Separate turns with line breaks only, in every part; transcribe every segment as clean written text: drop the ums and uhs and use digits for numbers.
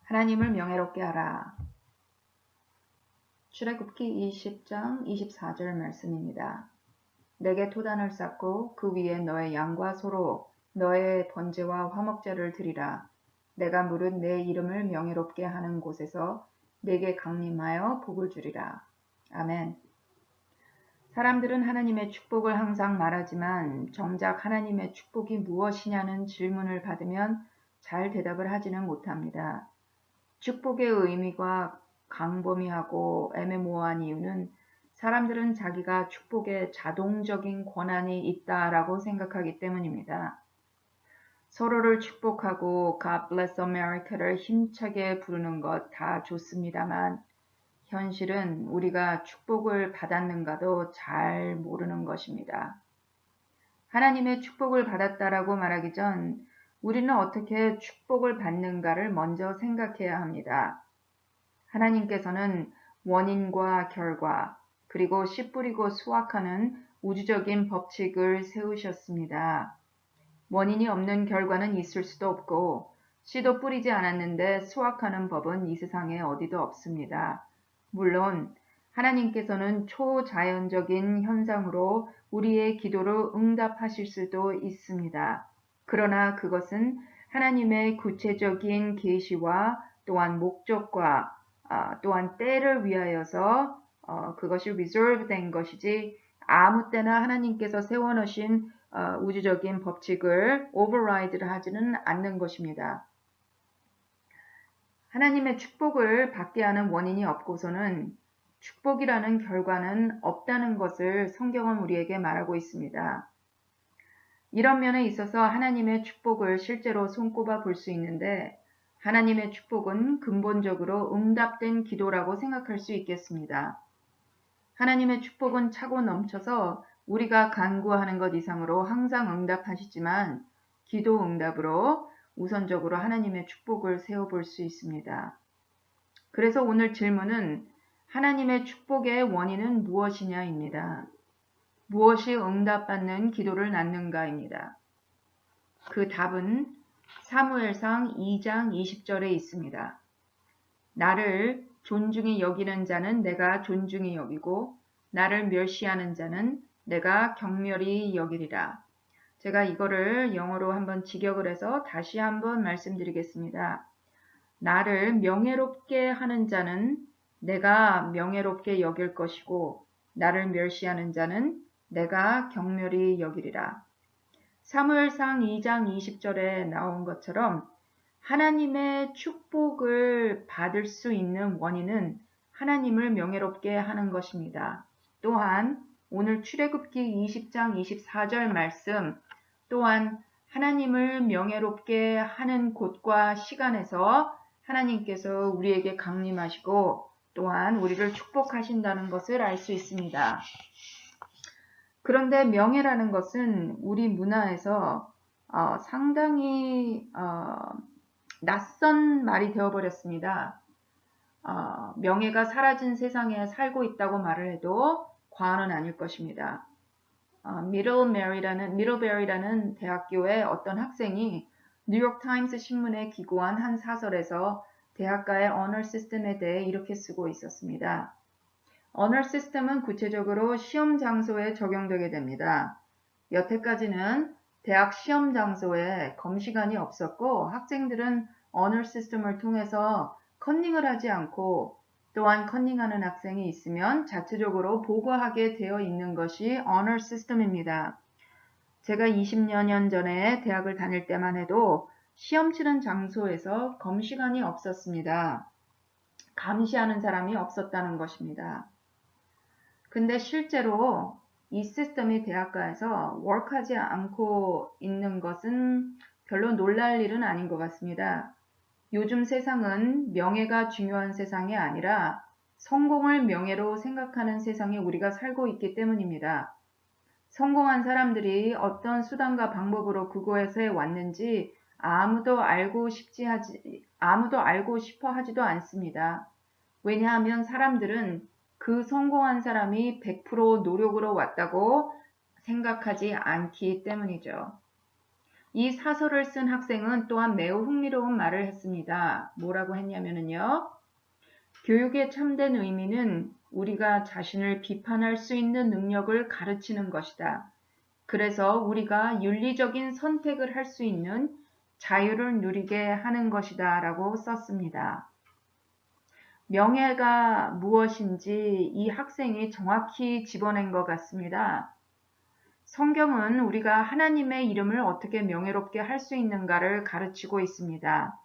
하나님을 명예롭게 하라. 출애굽기 20장 24절 말씀입니다. 내게 토단을 쌓고 그 위에 너의 양과 소로 너의 번제와 화목제를 드리라. 내가 물은 내 이름을 명예롭게 하는 곳에서 내게 강림하여 복을 주리라. 아멘. 사람들은 하나님의 축복을 항상 말하지만 정작 하나님의 축복이 무엇이냐는 질문을 받으면 잘 대답을 하지는 못합니다. 축복의 의미가 광범위하고 애매모호한 이유는 사람들은 자기가 축복에 자동적인 권한이 있다라고 생각하기 때문입니다. 서로를 축복하고 God bless America를 힘차게 부르는 것 다 좋습니다만 현실은 우리가 축복을 받았는가도 잘 모르는 것입니다. 하나님의 축복을 받았다라고 말하기 전 우리는 어떻게 축복을 받는가를 먼저 생각해야 합니다. 하나님께서는 원인과 결과 그리고 씨 뿌리고 수확하는 우주적인 법칙을 세우셨습니다. 원인이 없는 결과는 있을 수도 없고 씨도 뿌리지 않았는데 수확하는 법은 이 세상에 어디도 없습니다. 물론 하나님께서는 초자연적인 현상으로 우리의 기도를 응답하실 수도 있습니다. 그러나 그것은 하나님의 구체적인 계시와 또한 목적과 또한 때를 위하여서 그것이 reserve 된 것이지 아무 때나 하나님께서 세워놓으신 우주적인 법칙을 override를 하지는 않는 것입니다. 하나님의 축복을 받게 하는 원인이 없고서는 축복이라는 결과는 없다는 것을 성경은 우리에게 말하고 있습니다. 이런 면에 있어서 하나님의 축복을 실제로 손꼽아 볼 수 있는데 하나님의 축복은 근본적으로 응답된 기도라고 생각할 수 있겠습니다. 하나님의 축복은 차고 넘쳐서 우리가 간구하는 것 이상으로 항상 응답하시지만 기도 응답으로 우선적으로 하나님의 축복을 세워볼 수 있습니다. 그래서 오늘 질문은 하나님의 축복의 원인은 무엇이냐입니다. 무엇이 응답받는 기도를 낳는가입니다. 그 답은 사무엘상 2장 20절에 있습니다. 나를 존중히 여기는 자는 내가 존중히 여기고 나를 멸시하는 자는 내가 경멸히 여기리라. 제가 이거를 영어로 한번 직역을 해서 다시 한번 말씀드리겠습니다. 나를 명예롭게 하는 자는 내가 명예롭게 여길 것이고 나를 멸시하는 자는 내가 경멸히 여기리라. 사무엘상 2장 20절에 나온 것처럼 하나님의 축복을 받을 수 있는 원인은 하나님을 명예롭게 하는 것입니다. 또한 오늘 출애굽기 20장 24절 말씀 또한 하나님을 명예롭게 하는 곳과 시간에서 하나님께서 우리에게 강림하시고 또한 우리를 축복하신다는 것을 알 수 있습니다. 그런데 명예라는 것은 우리 문화에서 상당히 낯선 말이 되어버렸습니다. 명예가 사라진 세상에 살고 있다고 말을 해도 과언은 아닐 것입니다. 미들베리라는 대학교의 어떤 학생이 뉴욕타임스 신문에 기고한 한 사설에서 대학가의 언어 시스템에 대해 이렇게 쓰고 있었습니다. 언어 시스템은 구체적으로 시험 장소에 적용되게 됩니다. 여태까지는 대학 시험 장소에 검시관이 없었고 학생들은 언어 시스템을 통해서 컨닝을 하지 않고 또한 컨닝하는 학생이 있으면 자체적으로 보고하게 되어 있는 것이 언어 시스템입니다. 제가 20여 년 전에 대학을 다닐 때만 해도 시험 치는 장소에서 검시관이 없었습니다. 감시하는 사람이 없었다는 것입니다. 근데 실제로 이 시스템이 대학가에서 워크하지 않고 있는 것은 별로 놀랄 일은 아닌 것 같습니다. 요즘 세상은 명예가 중요한 세상이 아니라 성공을 명예로 생각하는 세상에 우리가 살고 있기 때문입니다. 성공한 사람들이 어떤 수단과 방법으로 그곳에 왔는지 아무도 알고 싶어 하지도 않습니다. 왜냐하면 사람들은 그 성공한 사람이 100% 노력으로 왔다고 생각하지 않기 때문이죠. 이 사설을 쓴 학생은 또한 매우 흥미로운 말을 했습니다. 뭐라고 했냐면요. 교육의 참된 의미는 우리가 자신을 비판할 수 있는 능력을 가르치는 것이다. 그래서 우리가 윤리적인 선택을 할 수 있는 자유를 누리게 하는 것이다 라고 썼습니다. 명예가 무엇인지 이 학생이 정확히 집어낸 것 같습니다. 성경은 우리가 하나님의 이름을 어떻게 명예롭게 할 수 있는가를 가르치고 있습니다.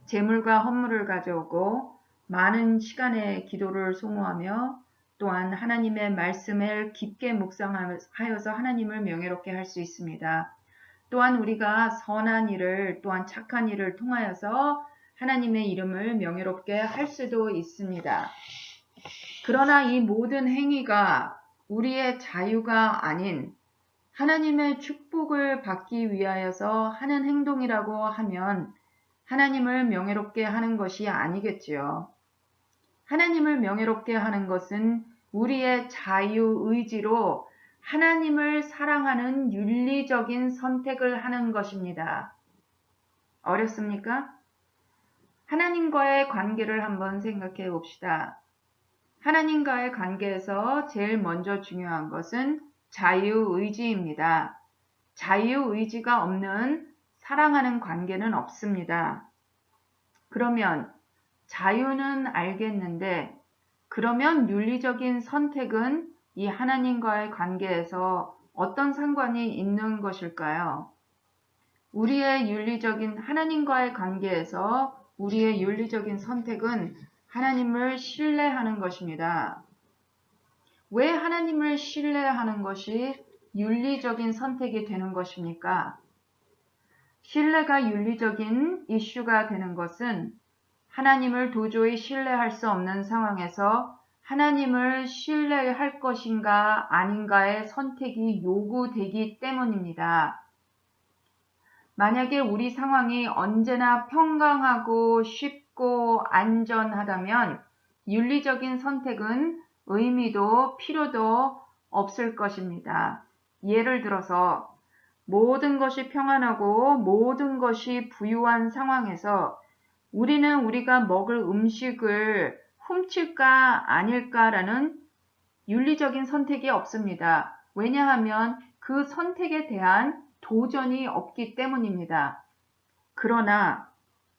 재물과 헌물을 가져오고 많은 시간의 기도를 소모하며 또한 하나님의 말씀을 깊게 묵상하여서 하나님을 명예롭게 할 수 있습니다. 또한 우리가 선한 일을 또한 착한 일을 통하여서 하나님의 이름을 명예롭게 할 수도 있습니다. 그러나 이 모든 행위가 우리의 자유가 아닌 하나님의 축복을 받기 위하여서 하는 행동이라고 하면 하나님을 명예롭게 하는 것이 아니겠지요. 하나님을 명예롭게 하는 것은 우리의 자유의지로 하나님을 사랑하는 윤리적인 선택을 하는 것입니다. 어렵습니까? 하나님과의 관계를 한번 생각해 봅시다. 하나님과의 관계에서 제일 먼저 중요한 것은 자유의지입니다. 자유의지가 없는 사랑하는 관계는 없습니다. 그러면 자유는 알겠는데 그러면 윤리적인 선택은 이 하나님과의 관계에서 어떤 상관이 있는 것일까요? 우리의 윤리적인 하나님과의 관계에서 우리의 윤리적인 선택은 하나님을 신뢰하는 것입니다. 왜 하나님을 신뢰하는 것이 윤리적인 선택이 되는 것입니까? 신뢰가 윤리적인 이슈가 되는 것은 하나님을 도저히 신뢰할 수 없는 상황에서 하나님을 신뢰할 것인가 아닌가의 선택이 요구되기 때문입니다. 만약에 우리 상황이 언제나 평강하고 쉽고 안전하다면 윤리적인 선택은 의미도 필요도 없을 것입니다. 예를 들어서 모든 것이 평안하고 모든 것이 부유한 상황에서 우리는 우리가 먹을 음식을 훔칠까 아닐까라는 윤리적인 선택이 없습니다. 왜냐하면 그 선택에 대한 도전이 없기 때문입니다. 그러나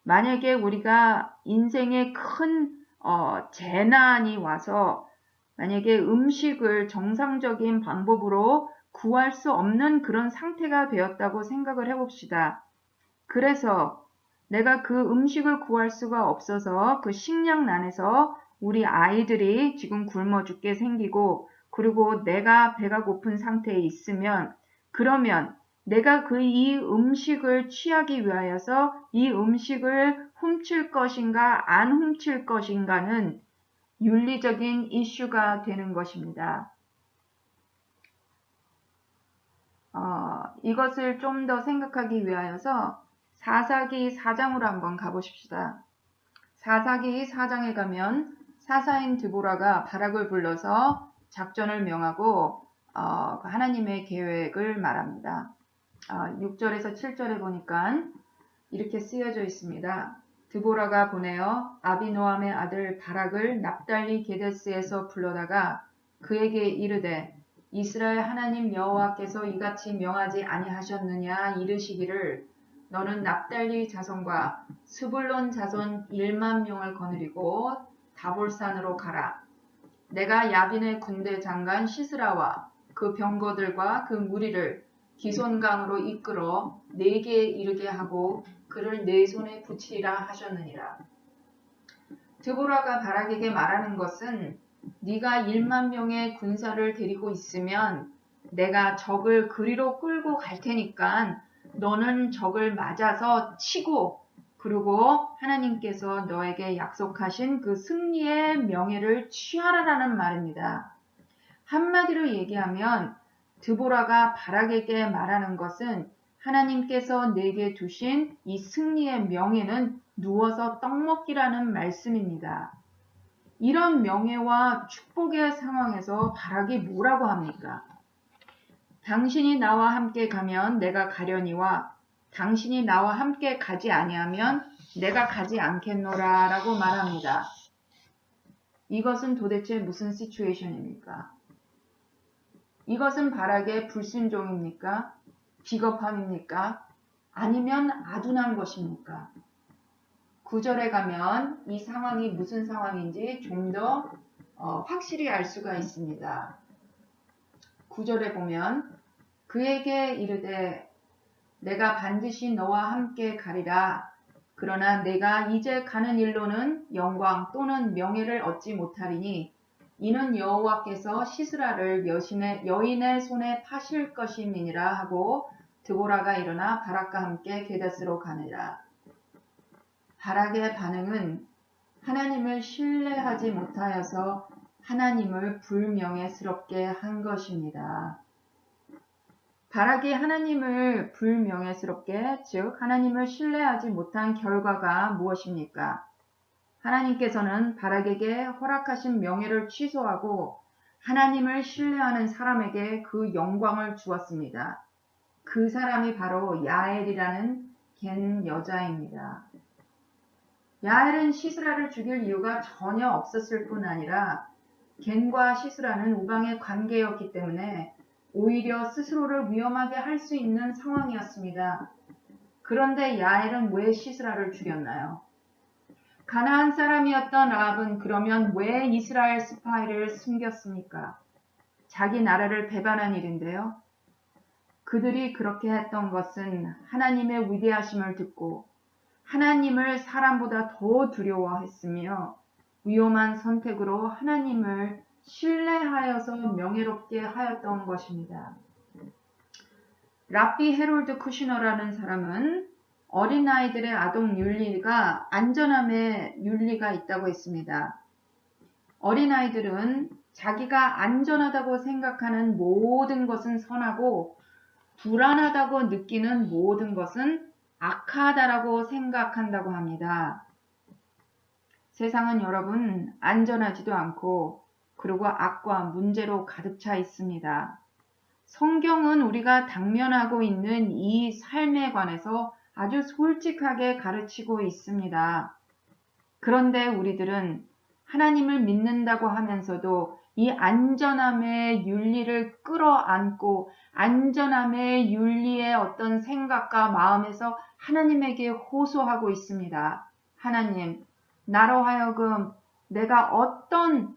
만약에 우리가 인생에 큰 재난이 와서 만약에 음식을 정상적인 방법으로 구할 수 없는 그런 상태가 되었다고 생각을 해봅시다. 그래서 내가 그 음식을 구할 수가 없어서 그 식량난에서 우리 아이들이 지금 굶어 죽게 생기고 그리고 내가 배가 고픈 상태에 있으면 그러면 내가 이 음식을 취하기 위하여서 이 음식을 훔칠 것인가 안 훔칠 것인가는 윤리적인 이슈가 되는 것입니다. 이것을 좀 더 생각하기 위하여서 사사기 4장으로 한번 가보십시다. 사사기 4장에 가면 사사인 드보라가 바락을 불러서 작전을 명하고 하나님의 계획을 말합니다. 6절에서 7절에 보니까 이렇게 쓰여져 있습니다. 드보라가 보내어 아비노함의 아들 바락을 납달리 게데스에서 불러다가 그에게 이르되 이스라엘 하나님 여호와께서 이같이 명하지 아니하셨느냐 이르시기를 너는 납달리 자손과 스불론 자손 1만 명을 거느리고 다볼산으로 가라. 내가 야빈의 군대 장관 시스라와 그 병거들과 그 무리를 기손강으로 이끌어 네게 이르게 하고 그를 내 손에 붙이리라 하셨느니라. 드보라가 바락에게 말하는 것은 네가 1만 명의 군사를 데리고 있으면 내가 적을 그리로 끌고 갈 테니까 너는 적을 맞아서 치고 그리고 하나님께서 너에게 약속하신 그 승리의 명예를 취하라라는 말입니다. 한마디로 얘기하면 드보라가 바락에게 말하는 것은 하나님께서 내게 두신 이 승리의 명예는 누워서 떡먹기라는 말씀입니다. 이런 명예와 축복의 상황에서 바락이 뭐라고 합니까? 당신이 나와 함께 가면 내가 가려니와 당신이 나와 함께 가지 아니하면 내가 가지 않겠노라 라고 말합니다. 이것은 도대체 무슨 시츄에이션입니까? 이것은 바락의 불순종입니까? 비겁함입니까? 아니면 아둔한 것입니까? 9절에 가면 이 상황이 무슨 상황인지 좀 더 확실히 알 수가 있습니다. 9절에 보면 그에게 이르되 내가 반드시 너와 함께 가리라. 그러나 내가 이제 가는 일로는 영광 또는 명예를 얻지 못하리니 이는 여호와께서 시스라를 여인의 손에 파실 것임이니라 하고 드보라가 일어나 바락과 함께 게데스로 가니라. 바락의 반응은 하나님을 신뢰하지 못하여서 하나님을 불명예스럽게 한 것입니다. 바락이 하나님을 불명예스럽게, 즉 하나님을 신뢰하지 못한 결과가 무엇입니까? 하나님께서는 바락에게 허락하신 명예를 취소하고 하나님을 신뢰하는 사람에게 그 영광을 주었습니다. 그 사람이 바로 야엘이라는 겐 여자입니다. 야엘은 시스라를 죽일 이유가 전혀 없었을 뿐 아니라 겐과 시스라는 우방의 관계였기 때문에 오히려 스스로를 위험하게 할 수 있는 상황이었습니다. 그런데 야엘은 왜 시스라를 죽였나요? 가나안 사람이었던 라합은 그러면 왜 이스라엘 스파이를 숨겼습니까? 자기 나라를 배반한 일인데요. 그들이 그렇게 했던 것은 하나님의 위대하심을 듣고 하나님을 사람보다 더 두려워했으며 위험한 선택으로 하나님을 신뢰하여서 명예롭게 하였던 것입니다. 랍비 헤롤드 쿠시너라는 사람은 어린아이들의 아동 윤리가 안전함의 윤리가 있다고 했습니다. 어린아이들은 자기가 안전하다고 생각하는 모든 것은 선하고 불안하다고 느끼는 모든 것은 악하다라고 생각한다고 합니다. 세상은 여러분 안전하지도 않고 그리고 악과 문제로 가득 차 있습니다. 성경은 우리가 당면하고 있는 이 삶에 관해서 아주 솔직하게 가르치고 있습니다. 그런데 우리들은 하나님을 믿는다고 하면서도 이 안전함의 윤리를 끌어안고 안전함의 윤리의 어떤 생각과 마음에서 하나님에게 호소하고 있습니다. 하나님, 나로 하여금 내가 어떤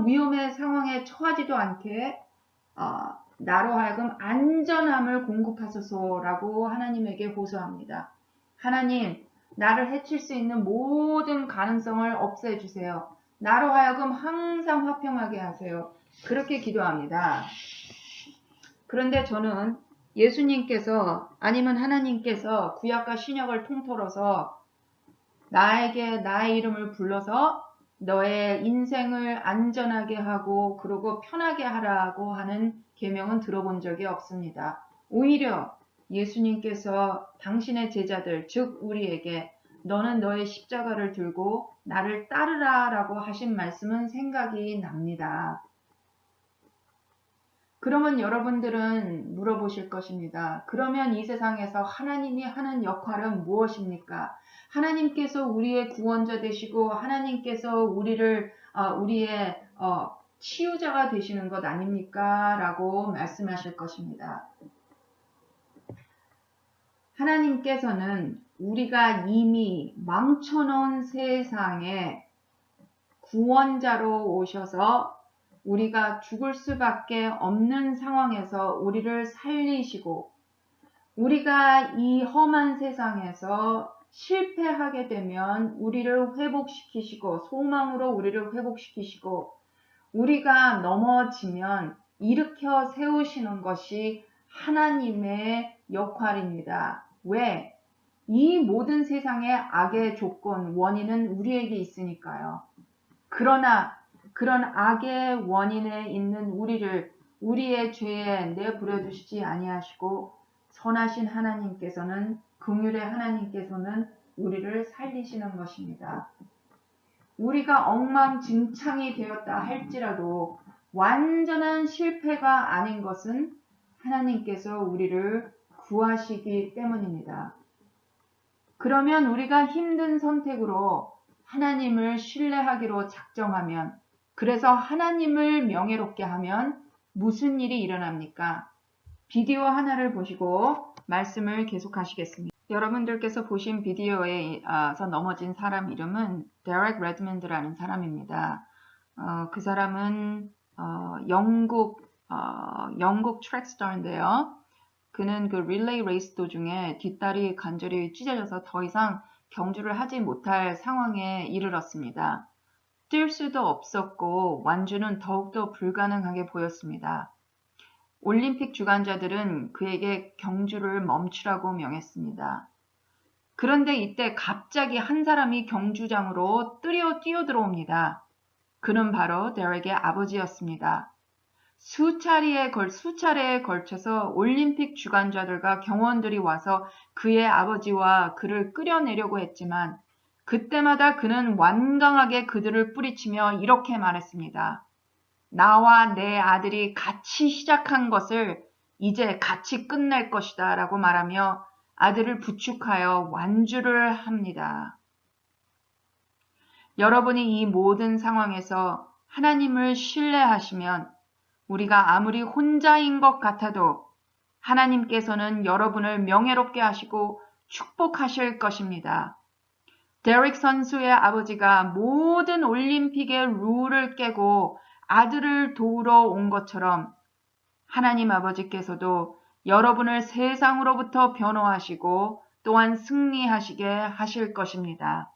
위험의 상황에 처하지도 않게 나로 하여금 안전함을 공급하소서라고 하나님에게 호소합니다. 하나님, 나를 해칠 수 있는 모든 가능성을 없애주세요. 나로 하여금 항상 화평하게 하세요. 그렇게 기도합니다. 그런데 저는 예수님께서 아니면 하나님께서 구약과 신약을 통틀어서 나에게 나의 이름을 불러서 너의 인생을 안전하게 하고 그리고 편하게 하라고 하는 계명은 들어본 적이 없습니다. 오히려 예수님께서 당신의 제자들, 즉 우리에게 너는 너의 십자가를 들고 나를 따르라 라고 하신 말씀은 생각이 납니다. 그러면 여러분들은 물어보실 것입니다. 그러면 이 세상에서 하나님이 하는 역할은 무엇입니까? 하나님께서 우리의 구원자 되시고 하나님께서 우리의 치유자가 되시는 것 아닙니까? 라고 말씀하실 것입니다. 하나님께서는 우리가 이미 망쳐놓은 세상에 구원자로 오셔서 우리가 죽을 수밖에 없는 상황에서 우리를 살리시고 우리가 이 험한 세상에서 실패하게 되면 우리를 회복시키시고 소망으로 우리를 회복시키시고 우리가 넘어지면 일으켜 세우시는 것이 하나님의 역할입니다. 왜? 이 모든 세상의 악의 조건, 원인은 우리에게 있으니까요. 그러나 그런 악의 원인에 있는 우리를 우리의 죄에 내버려 두시지 아니하시고 선하신 하나님께서는 긍휼의 하나님께서는 우리를 살리시는 것입니다. 우리가 엉망진창이 되었다 할지라도 완전한 실패가 아닌 것은 하나님께서 우리를 구하시기 때문입니다. 그러면 우리가 힘든 선택으로 하나님을 신뢰하기로 작정하면, 그래서 하나님을 명예롭게 하면 무슨 일이 일어납니까? 비디오 하나를 보시고 말씀을 계속하시겠습니다. 여러분들께서 보신 비디오에서 넘어진 사람 이름은 데렉 레드먼드라는 사람입니다. 그 사람은 영국 트랙스타인데요. 그는 그 릴레이 레이스 도중에 뒷다리 관절이 찢어져서 더 이상 경주를 하지 못할 상황에 이르렀습니다. 뛸 수도 없었고 완주는 더욱더 불가능하게 보였습니다. 올림픽 주관자들은 그에게 경주를 멈추라고 명했습니다. 그런데 이때 갑자기 한 사람이 경주장으로 뛰어들어옵니다. 그는 바로 데렉의 아버지였습니다. 수차례에 걸쳐서 올림픽 주관자들과 경원들이 와서 그의 아버지와 그를 끌어내려고 했지만 그때마다 그는 완강하게 그들을 뿌리치며 이렇게 말했습니다. 나와 내 아들이 같이 시작한 것을 이제 같이 끝낼 것이다 라고 말하며 아들을 부축하여 완주를 합니다. 여러분이 이 모든 상황에서 하나님을 신뢰하시면 우리가 아무리 혼자인 것 같아도 하나님께서는 여러분을 명예롭게 하시고 축복하실 것입니다. 데렉 선수의 아버지가 모든 올림픽의 룰을 깨고 아들을 도우러 온 것처럼 하나님 아버지께서도 여러분을 세상으로부터 변호하시고 또한 승리하시게 하실 것입니다.